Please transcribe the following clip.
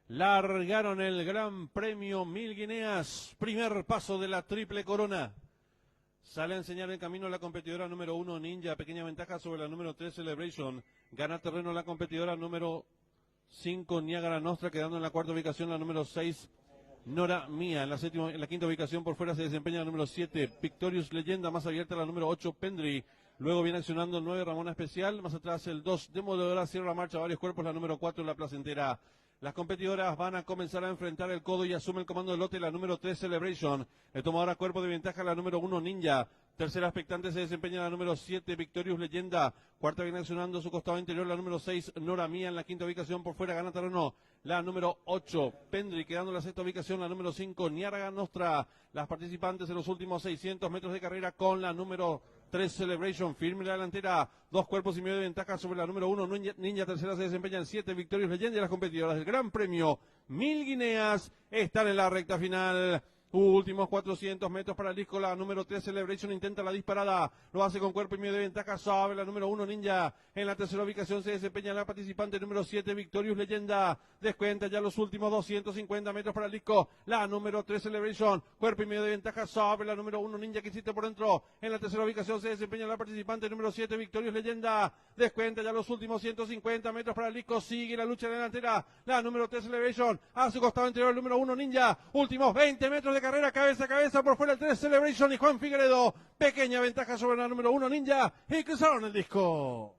largaron el Gran Premio Mil Guineas, primer paso de la triple corona. Sale a enseñar el camino la competidora número 1, Ninja, pequeña ventaja sobre la número 3, Celebration. Gana terreno la competidora número 5, Niagara Nostra, quedando en la cuarta ubicación la número 6, Nora Mía. En la quinta ubicación por fuera se desempeña la número 7, Victorious Leyenda, más abierta la número 8, Pendry. Luego viene accionando el 9, Ramona Especial, más atrás el 2, Demoledora, cierra la marcha varios cuerpos, la número 4, La Placentera. Las competidoras van a comenzar a enfrentar el codo y asume el comando del lote la número 3, Celebration. El tomador a cuerpo de ventaja la número 1, Ninja. Tercera expectante se desempeña la número 7, Victorious Leyenda. Cuarta viene accionando su costado interior la número 6, Nora Mía. En la quinta ubicación por fuera gana terreno la número 8, Pendry. Quedando en la sexta ubicación la número 5, Niagara Nostra. Las participantes en los últimos 600 metros de carrera con la número 3, Celebration, firme la delantera, 2 cuerpos y medio de ventaja sobre la número 1, Ninja. Tercera se desempeña el 7, Victorious Leyenda. Y las competidoras del Gran Premio Mil Guineas están en la recta final. Últimos 400 metros para el disco, la número 3, Celebration, intenta la disparada, lo hace con cuerpo y medio de ventaja sobre la número 1, Ninja. En la tercera ubicación se desempeña la participante número 7, Victorious Leyenda. Descuenta ya los últimos 250 metros para el disco, la número 3, Celebration, cuerpo y medio de ventaja sobre la número 1, Ninja, que existe por dentro. En la tercera ubicación se desempeña la participante número 7, Victorious Leyenda. Descuenta ya los últimos 150 metros para el disco, sigue la lucha delantera, la número 3, Celebration, a su costado interior el número 1, Ninja. Últimos 20 metros de carrera, cabeza a cabeza, por fuera el 3, Celebration y Juan Figueredo. Pequeña ventaja sobre la número 1, Ninja, y cruzaron el disco.